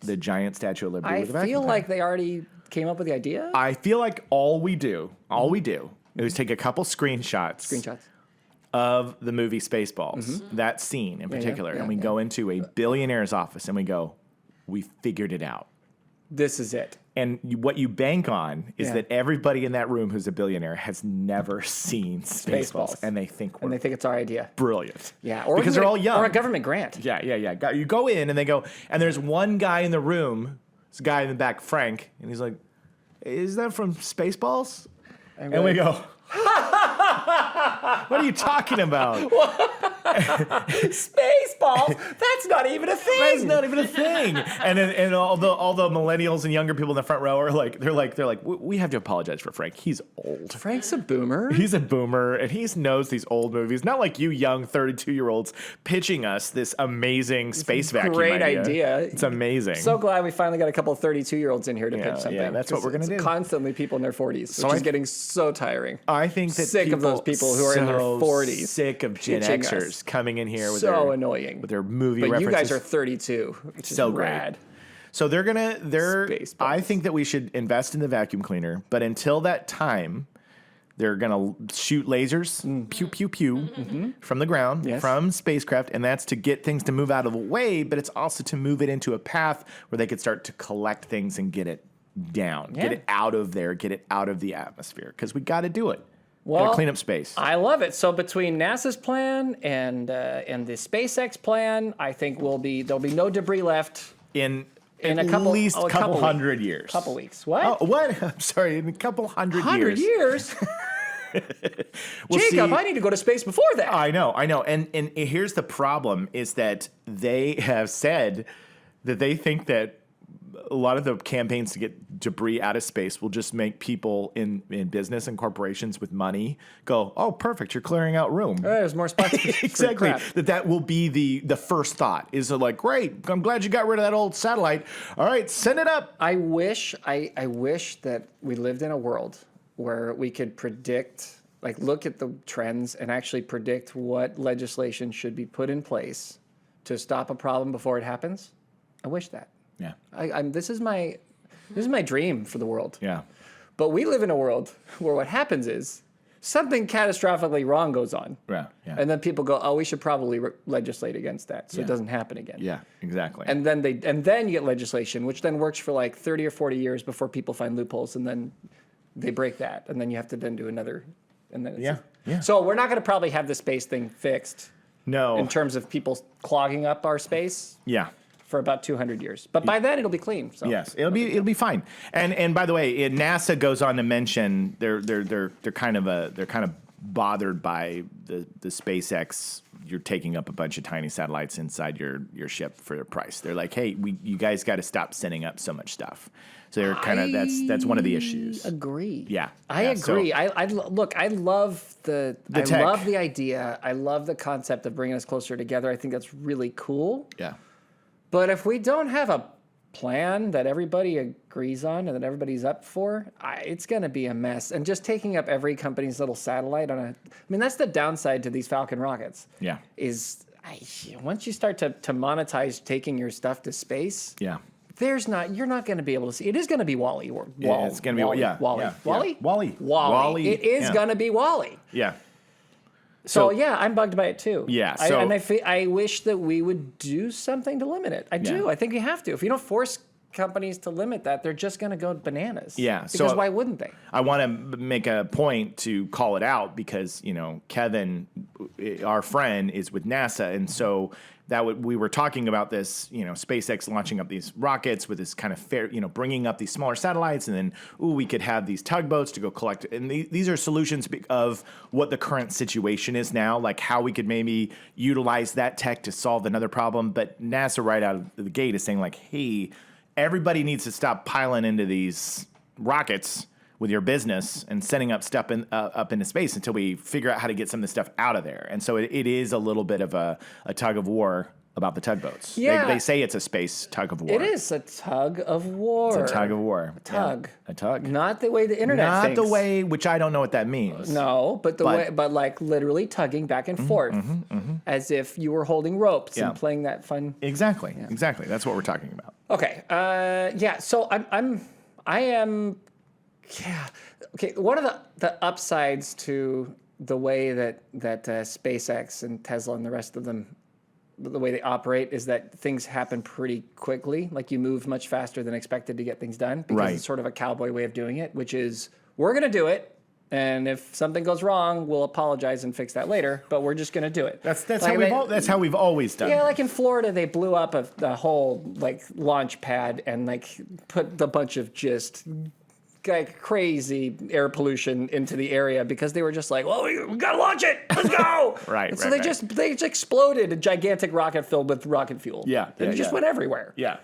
The giant Statue of Liberty. I with a vacuum feel cleaner. like they already came up with the idea. I feel like all we do is take a couple screenshots of the movie Spaceballs, that scene in particular, and we go into a billionaire's office and we go, we figured it out. This is it. And what you bank on is that everybody in that room who's a billionaire has never seen Spaceballs, and they think it's our idea. Brilliant. Yeah, or because they're all young. Or a government grant. Yeah. You go in and they go, and there's one guy in the room, this guy in the back, Frank, and he's like, "Is that from Spaceballs?" And we go, "What are you talking about? Spaceballs? That's not even a thing. That's not even a thing." And all the millennials and younger people in the front row are like, they're like, we have to apologize for Frank. He's old. Frank's a boomer. He's a boomer, and he knows these old movies. Not like you young 32-year-olds pitching us this amazing space vacuum great idea. It's amazing. So glad we finally got a couple of 32-year-olds in here to pitch something. Yeah, that's what we're going to do. Constantly people in their 40s, which is getting so tiring. I think that sick of those people who are in their 40s. Sick of Gen Xers coming in here with so annoying with their movie but references. You guys are 32, which so is rad. Great. So I think that we should invest in the vacuum cleaner, but until that time, they're going to shoot lasers, pew, pew, pew, from the ground, from spacecraft, and that's to get things to move out of the way, but it's also to move it into a path where they could start to collect things and get it down, get it out of there, get it out of the atmosphere, because we got to do it. Gotta clean up space. I love it. So between NASA's plan and the SpaceX plan, I think there'll be no debris left in a couple hundred weeks. years. Couple weeks. What? Oh, what? I'm sorry. In a couple hundred years. 100 years? We'll Jacob, see. I need to go to space before that. I know. And here's the problem is that they have said that they think that a lot of the campaigns to get debris out of space will just make people in business and corporations with money go, oh, perfect, you're clearing out room. There's more spots. Exactly. That will be the first thought is like, great, I'm glad you got rid of that old satellite. All right, send it up. I wish that we lived in a world where we could predict, like look at the trends and actually predict what legislation should be put in place to stop a problem before it happens. I wish that. Yeah. This is my dream for the world. Yeah. But we live in a world where what happens is something catastrophically wrong goes on. Yeah. And then people go, oh, we should probably legislate against that so it doesn't happen again. Yeah, exactly. And then you get legislation, which then works for like 30 or 40 years before people find loopholes, and then they break that, and then you have to then do another. And then yeah. So we're not going to probably have the space thing fixed. No. In terms of people clogging up our space. Yeah. For about 200 years, but by then it'll be clean. So. Yes, it'll be fine. And by the way, NASA goes on to mention they're kind of bothered by the SpaceX. You're taking up a bunch of tiny satellites inside your ship for the price. They're like, hey, you guys got to stop sending up so much stuff. So they're kind of that's one of the issues. Agree. Yeah, I agree. So, I look. I love the tech. love the idea. I love the concept of bringing us closer together. I think that's really cool. Yeah. But if we don't have a plan that everybody agrees on and that everybody's up for, it's going to be a mess. And just taking up every company's little satellite that's the downside to these Falcon rockets. Yeah. Once you start to monetize taking your stuff to space. Yeah. You're not going to be able to see. It is going to be Wall-E. It's going to be Wall-E. yeah. Wall-E. Yeah. Wall-E? Wall-E. Wall-E. It is going to be Wall-E. Yeah. So yeah, I'm bugged by it too. Yeah. I wish that we would do something to limit it. I do. I think we have to. If you don't force companies to limit that, they're just going to go bananas. Yeah. Because why wouldn't they? I want to make a point to call it out because Kevin, our friend, is with NASA, and so we were talking about this, SpaceX launching up these rockets with this kind of fair, bringing up these smaller satellites, and then we could have these tugboats to go collect. And these are solutions of what the current situation is now, like how we could maybe utilize that tech to solve another problem. But NASA right out of the gate is saying like, hey, everybody needs to stop piling into these rockets with your business and sending up stuff up into space until we figure out how to get some of this stuff out of there. And so it is a little bit of a tug of war about the tugboats. Yeah. They say it's a space tug of war. It is a tug of war. It's a tug of war. A tug. Yeah. A tug. Not the way the internet Not thinks. the way, which I don't know what that means. No, but like literally tugging back and forth, as if you were holding ropes and playing that fun. Exactly. Exactly. That's what we're talking about. Okay. So I am. Yeah. Okay. One of the upsides to the way that SpaceX and Tesla and the rest of them, the way they operate, is that things happen pretty quickly. Like, you move much faster than expected to get things done, because it's sort of a cowboy way of doing it, which is, we're going to do it, and if something goes wrong, we'll apologize and fix that later, but we're just going to do it. That's like how we've always done it. Yeah, like in Florida, they blew up the whole like launch pad and like put a bunch of just like crazy air pollution into the area because they were just like, well, we gotta launch it, let's go. Right. So they just exploded a gigantic rocket filled with rocket fuel. Yeah. And it just went everywhere. Yeah.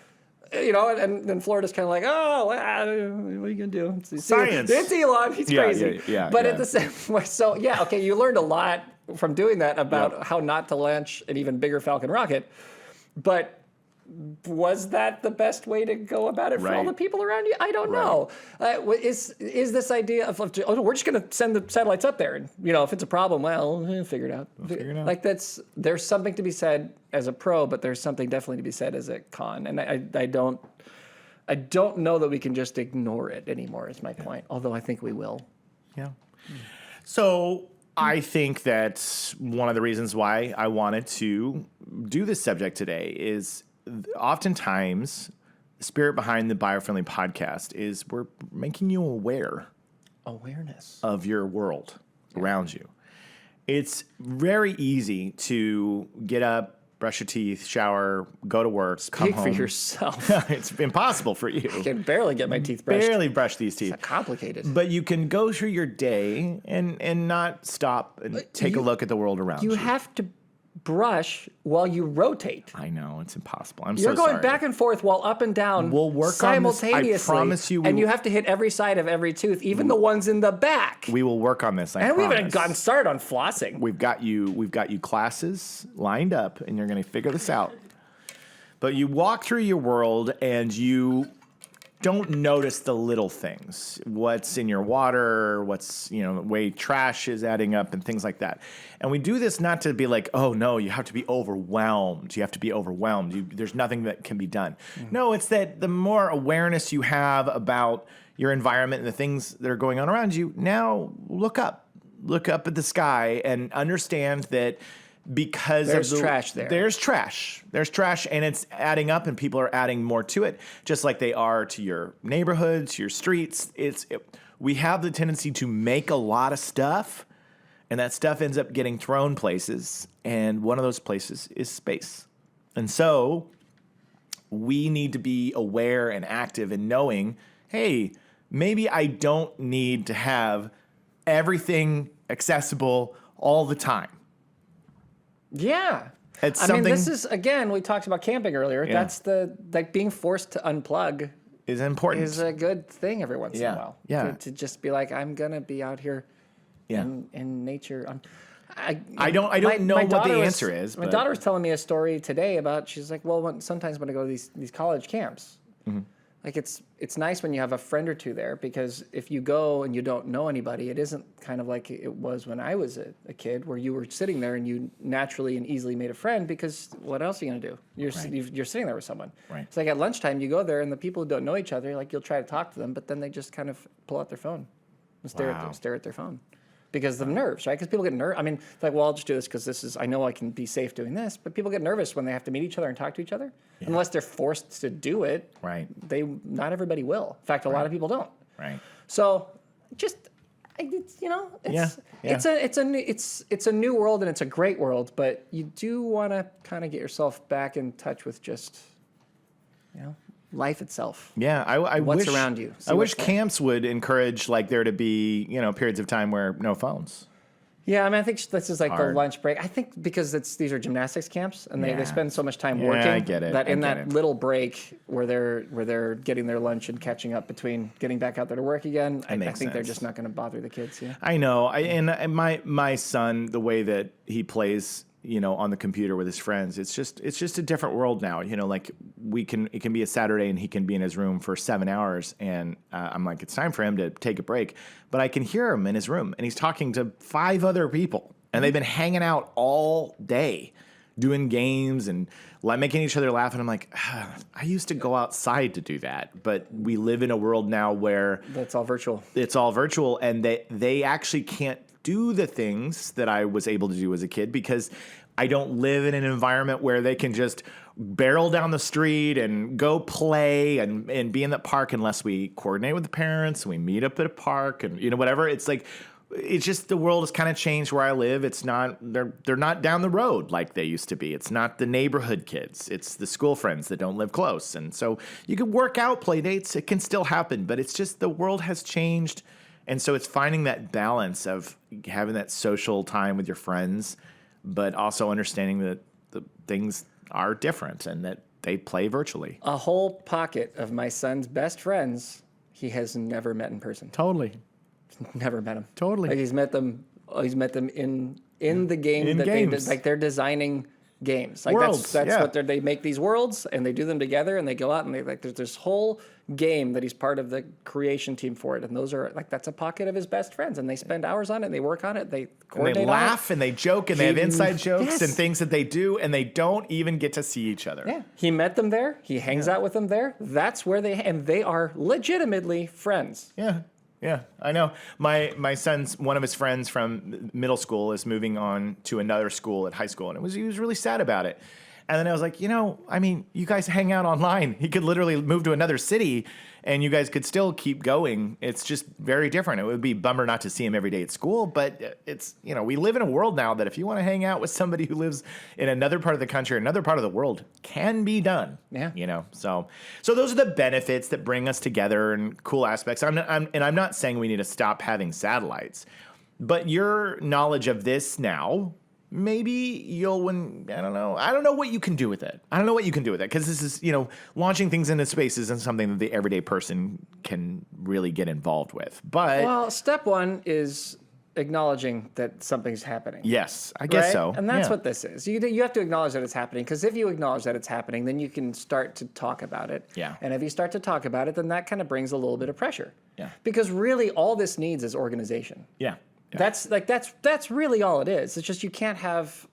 You know, and then Florida's kind of like, oh, what are you gonna do? Science. It's Elon. He's crazy. But at the same way, so yeah, okay, you learned a lot from doing that about how not to launch an even bigger Falcon rocket, but was that the best way to go about it for all the people around you? I don't know. Is this idea of oh, we're just going to send the satellites up there, and if it's a problem, well, figure it out. Like there's something to be said as a pro, but there's something definitely to be said as a con, and I don't know that we can just ignore it anymore. Is my point. Although I think we will. Yeah. So I think that one of the reasons why I wanted to do this subject today is, oftentimes, the spirit behind the Biofriendly podcast is we're making you awareness of your world around you. It's very easy to get up, brush your teeth, shower, go to work, come home. Speak for yourself. It's impossible for you. I can barely get my teeth brushed. Barely brush these teeth. It's complicated. But you can go through your day and not stop and take a look at the world around you. You have to brush while you rotate. I know, it's impossible. You're going back and forth while up and down. We'll work simultaneously. on this. I promise you. And you have to hit every side of every tooth, even the ones in the back. We will work on this. I promise. We haven't gotten started on flossing. We've got you classes lined up, and you're going to figure this out. But you walk through your world, and you don't notice the little things. What's in your water, what's, the way trash is adding up and things like that. And we do this not to be like, oh no, you have to be overwhelmed. You have to be overwhelmed. There's nothing that can be done. No, it's that the more awareness you have about your environment and the things that are going on around you, now look up at the sky and understand that because there's trash there. There's trash, and it's adding up, and people are adding more to it, just like they are to your neighborhoods, your streets. We have the tendency to make a lot of stuff, and that stuff ends up getting thrown places, and one of those places is space. And so we need to be aware and active in knowing, hey, maybe I don't need to have everything accessible all the time. Yeah. It's this is, again, we talked about camping earlier. Yeah. That's being forced to unplug is important. Is a good thing every once in a while. Yeah. To just be like, I'm going to be out here in nature. I don't know what the answer is. My daughter was telling me a story today about, she's like, well, sometimes when I go to these college camps, like it's nice when you have a friend or two there, because if you go and you don't know anybody, it isn't kind of like it was when I was a kid, where you were sitting there and you naturally and easily made a friend, because what else are you going to do? You're sitting there with someone. Right. It's like at lunchtime, you go there and the people who don't know each other, like you'll try to talk to them, but then they just kind of pull out their phone and stare at their phone. Because of nerves, right? Because people get nervous. I mean, it's like, well, I'll just do this because I know I can be safe doing this. But people get nervous when they have to meet each other and talk to each other, unless they're forced to do it. Right. Not everybody will. In fact, a lot of people don't. Right. So, it's a new world, and it's a great world. But you do want to kind of get yourself back in touch with just, life itself. Yeah, I what's wish, around you. I wish camps would encourage there to be periods of time where no phones. Yeah, I mean, I think this is like the lunch break. I think because these are gymnastics camps, and they spend so much time working. I get it. That that little break where they're getting their lunch and catching up between getting back out there to work again, I think they're just not going to bother the kids. Yeah, I know. And my son, the way that he plays on the computer with his friends. It's just a different world now. Like it can be a Saturday and he can be in his room for 7 hours, and I'm like, it's time for him to take a break. But I can hear him in his room, and he's talking to 5 other people, and they've been hanging out all day, doing games and making each other laugh. And I'm like, I used to go outside to do that, but we live in a world now where That's all virtual. It's all virtual, and they actually can't do the things that I was able to do as a kid because I don't live in an environment where they can just barrel down the street and go play and be in the park unless we coordinate with the parents and we meet up at a park and whatever. It's like, it's just the world has kind of changed where I live. It's not, they're not down the road like they used to be. It's not the neighborhood kids. It's the school friends that don't live close. And so you can work out play dates. It can still happen, but it's just the world has changed. And so it's finding that balance of having that social time with your friends, but also understanding that the things are different and that they play virtually. A whole pocket of my son's best friends, he has never met in person. Totally. Never met them. Totally. Like he's met them in the game in that games. they're designing games. Like Worlds, that's yeah. what they make these worlds and they do them together and they go out and there's this whole game that he's part of the creation team for it. And those are that's a pocket of his best friends, and they spend hours on it and they work on it. They coordinate and they laugh and they joke and they have inside jokes Yes. and things that they do, and they don't even get to see each other. Yeah, he met them there. He hangs out with them there. That's where they are legitimately friends. Yeah, I know. My son's, one of his friends from middle school is moving on to another school at high school, and he was really sad about it. And then I was like, you guys hang out online. He could literally move to another city and you guys could still keep going. It's just very different. It would be a bummer not to see him every day at school, but it's, we live in a world now that if you want to hang out with somebody who lives in another part of the country, another part of the world, can be done. Yeah. So those are the benefits that bring us together and cool aspects. I'm not saying we need to stop having satellites, but your knowledge of this now, maybe I don't know what you can do with it. I don't know what you can do with it because this is, launching things into space isn't something that the everyday person can really get involved with. But Well, step one is acknowledging that something's happening. Yes, I guess right? so. And that's Yeah. what this is. You have to acknowledge that it's happening, because if you acknowledge that it's happening, then you can start to talk about it. Yeah. And if you start to talk about it, then that kind of brings a little bit of pressure. Yeah. Because really all this needs is organization. Yeah. That's really all it is. It's just you can't have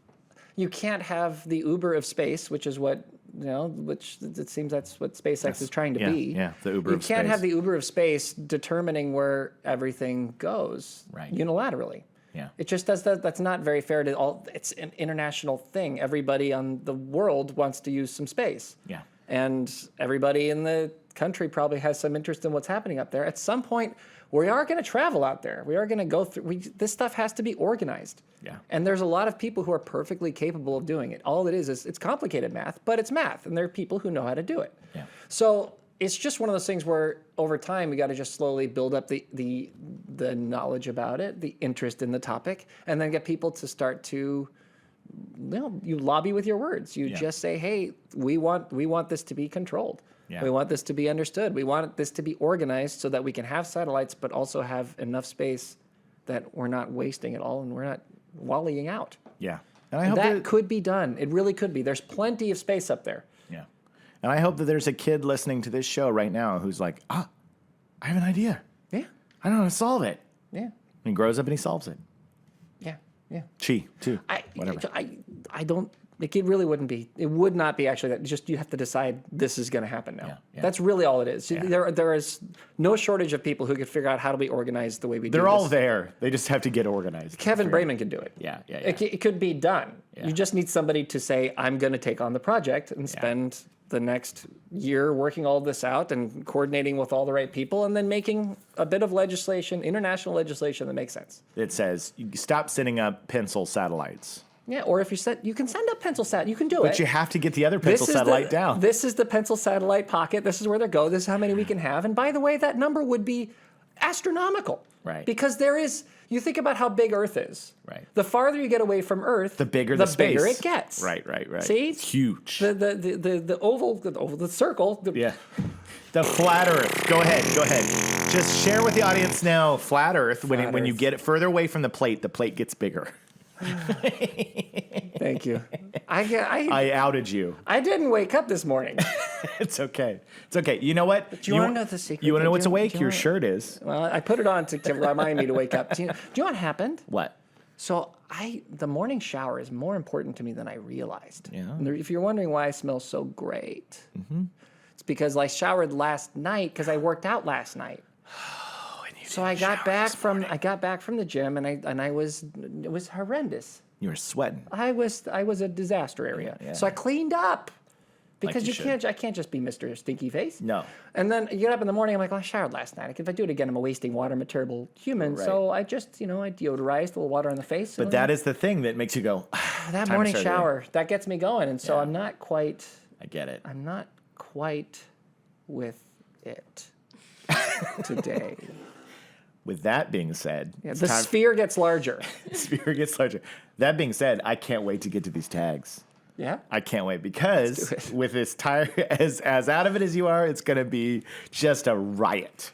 the Uber of space, which is what which it seems that's what SpaceX is trying to be. Yeah, the Uber you of can't space. have the Uber of space determining where everything goes unilaterally. Yeah. It just does that. That's not very fair to all. It's an international thing. Everybody on the world wants to use some space. Yeah. And everybody in the country probably has some interest in what's happening up there. At some point, we are going to travel out there. We are going to go through. This stuff has to be organized. Yeah. And there's a lot of people who are perfectly capable of doing it. All it is it's complicated math, but it's math, and there are people who know how to do it. Yeah. So it's just one of those things where over time we got to just slowly build up the knowledge about it, the interest in the topic, and then get people to start to. You lobby with your words. You just say, "Hey, we want this to be controlled. Yeah. We want this to be understood. We want this to be organized so that we can have satellites, but also have enough space that we're not wasting it all and we're not wallying out." Yeah. And I hope that could be done. It really could be. There's plenty of space up there. Yeah. And I hope that there's a kid listening to this show right now who's like, I have an idea. Yeah. I don't know how to solve it. Yeah. And he grows up and he solves it. Yeah. Yeah. She, too. Whatever. I don't. Like, it really wouldn't be. It would not be actually that. Just you have to decide this is going to happen now. Yeah. That's really all it is. Yeah. There is no shortage of people who could figure out how to be organized the way we do. They're all this. there. They just have to get organized. Kevin Brayman can do it. Yeah. It could be done. Yeah. You just need somebody to say, I'm going to take on the project and spend the next year working all this out and coordinating with all the right people, and then making a bit of legislation, international legislation that makes sense. It says, stop sending up pencil satellites. Yeah, or if you can send up pencil sat, you can do it. But you have to get the other pencil satellite down. This is the pencil satellite pocket. This is where they go. This is how many we can have. And by the way, that number would be astronomical. Right. Because you think about how big Earth is. Right. The farther you get away from Earth, The bigger the space. bigger it gets. Right. See? It's huge. The oval, the circle. Yeah. The flat Earth. Go ahead. Just share with the audience now. Flat Earth. When you get it further away from the plate gets bigger. Thank you. I outed you. I didn't wake up this morning. It's okay. It's okay. You know what? Do you want to know the secret? You want to know what's awake? Your wanna- shirt is. Well, I put it on to remind me to wake up. Do you know what happened? What? So the morning shower is more important to me than I realized. Yeah. And if you're wondering why I smell so great, it's because I showered last night because I worked out last night. So I got back from the gym and it was horrendous. You were sweating. I was a disaster area. Yeah. So I cleaned up. Because Like you I can't just be Mr. Stinky Face. No. And then you get up in the morning, I'm like, well, I showered last night. If I do it again, I'm a wasting water. I'm a terrible human. Right. So I just, I deodorized, a little water on the face. But that is the thing that makes you go, that time morning to start shower, that gets me going. And so Yeah. I'm not quite with it today. With that being said, Yeah, the sphere gets larger. sphere gets larger. That being said, I can't wait to get to these tags. Yeah? I can't wait because Let's do it. with this tire, as out of it as you are, it's going to be just a riot.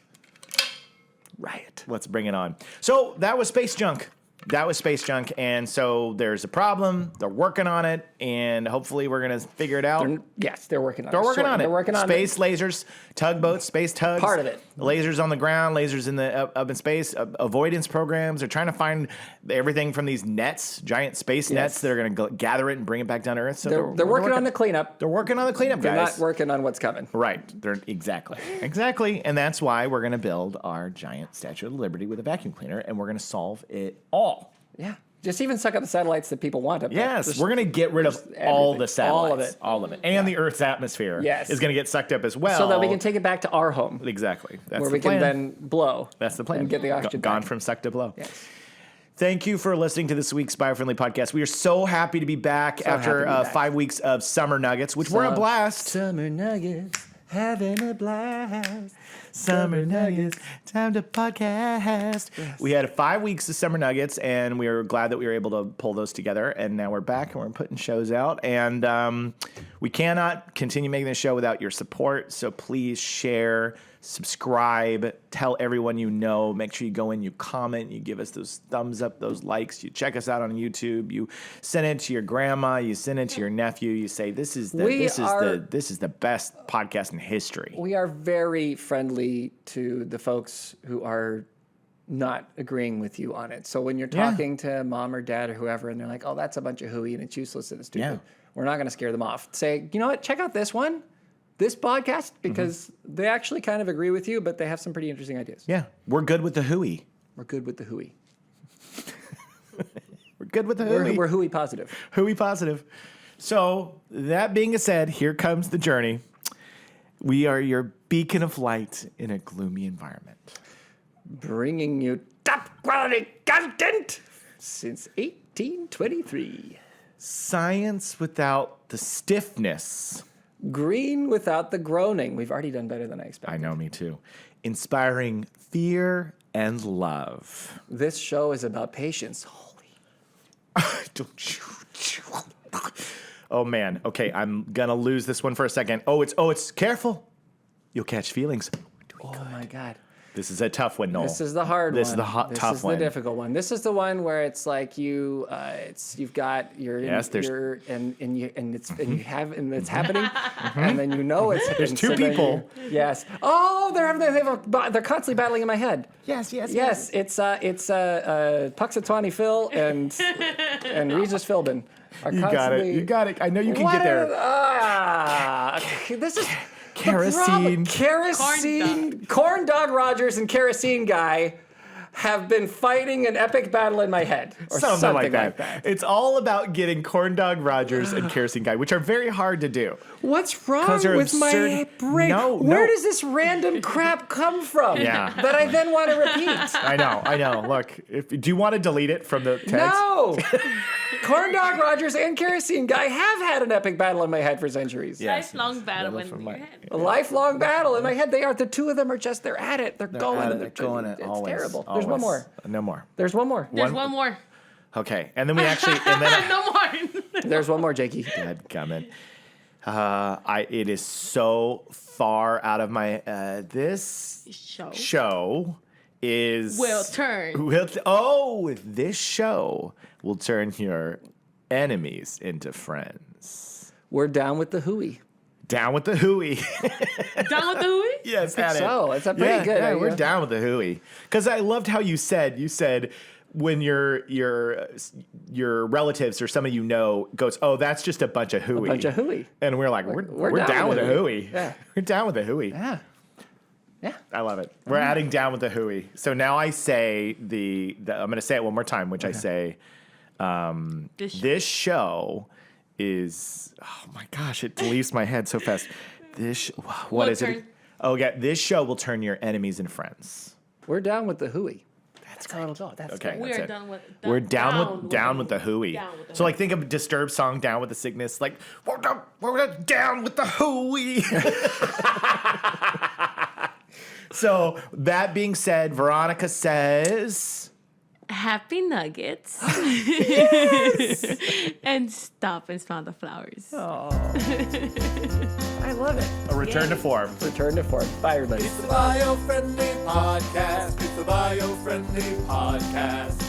Let's bring it on. So that was space junk. And so there's a problem. They're working on it, and hopefully we're going to figure it out. They're working on it. They're working on it. They're working on space lasers, tugboats, space tugs. Part of it. Lasers on the ground, lasers in the up in space, avoidance programs. They're trying to find everything from these nets, giant space nets that are going to gather it and bring it back down to Earth. So They're working on the cleanup. They're working on the cleanup, They're guys. not working on what's coming. Right. They're exactly. And that's why we're going to build our giant Statue of Liberty with a vacuum cleaner, and we're going to solve it all. Yeah. Just even suck up the satellites that people want up there. Yes, Just we're going to get rid of all the satellites. All of it. And the Earth's atmosphere is going to get sucked up as well. So that we can take it back to our home. Exactly. That's where the we plan. can then blow. That's the plan. And get the oxygen Gone back. from suck to blow. Yes. Thank you for listening to this week's Biofriendly podcast. We are so happy to be back after 5 weeks of Summer Nuggets, which were a blast. Summer Nuggets, having a blast. Summer Nuggets, time to podcast. Yes. We had 5 weeks of Summer Nuggets, and we are glad that we were able to pull those together. And now we're back, and we're putting shows out. And we cannot continue making this show without your support. So please share, subscribe, tell everyone you know. Make sure you go in, you comment, you give us those thumbs up, those likes. You check us out on YouTube. You send it to your grandma. You send it to your nephew. You say this is the best podcast in history. We are very friendly to the folks who are not agreeing with you on it. So when you're talking to mom or dad or whoever, and they're like, "Oh, that's a bunch of hooey and it's useless and it's stupid," we're not going to scare them off. Say, you know what? Check out this one. This podcast, because they actually kind of agree with you, but they have some pretty interesting ideas. Yeah, we're good with the hooey. We're good with the hooey. We're good with the hooey. We're hooey positive. Hooey positive. So that being said, here comes the journey. We are your beacon of light in a gloomy environment. Bringing you top quality content since 1823. Science without the stiffness. Green without the groaning. We've already done better than I expected. I know, me too. Inspiring fear and love. This show is about patience. Oh man. Okay, I'm gonna lose this one for a second. It's careful. You'll catch feelings. Oh my God. This is a tough one, Noel. This is the hard one. This is the tough one. This is the difficult one. This is the one where it's like you've got your and it's happening, and then you know it's There's two people. Yes. Oh, they're constantly battling in my head. Yes. It's Puxatawny Phil and Regis Philbin. You got it. I know you can get there. This is kerosene. Corn Dog Rogers and Kerosene Guy have been fighting an epic battle in my head. Or something like that. It's all about getting Corn Dog Rogers and Kerosene Guy, which are very hard to do. What's wrong with my brain? Where does this random crap come from that I then want to repeat? I know. Look, do you want to delete it from the text? No! Corn Dog Rogers and Kerosene Guy have had an epic battle in my head for centuries. Yes. Lifelong battle in your head. A lifelong battle in my head. The two of them are just, they're at it. They're going. They're going it. It's Always, terrible. Always. There's one more. No more. There's one more. There's one more. Okay. And then we actually... No more. There's one more, Jakey. Dadgummit. It is so far out of my... this show is... Will turn. This show will turn your enemies into friends. We're down with the hooey. Down with the hooey. Down with the hooey? Yes, I think so. It's a pretty good. Yeah, we're down with the hooey. Because I loved how you said when your relatives or somebody you know goes, oh, that's just a bunch of hooey. A bunch of hooey. And we're like, we're down with the hooey. Yeah. We're down with the hooey. Yeah. Yeah. I love it. We're adding down with the hooey. So now I say I'm going to say it one more time, which I say, this show is, oh my gosh, it leaves my head so fast. What is it? Oh yeah, this show will turn your enemies into friends. We're down with the hooey. That's how it'll go. That's Okay. great. We're down with We're down with the hooey. Down with the So like think of a Disturbed song, Down with the Sickness. Like we're down with the hooey. So that being said, Veronica says, Happy Nuggets. And stop and smell the flowers. Oh. I love it. a return to form. Return to form. Bye, everybody. It's the Biofriendly Podcast. It's the Biofriendly Podcast.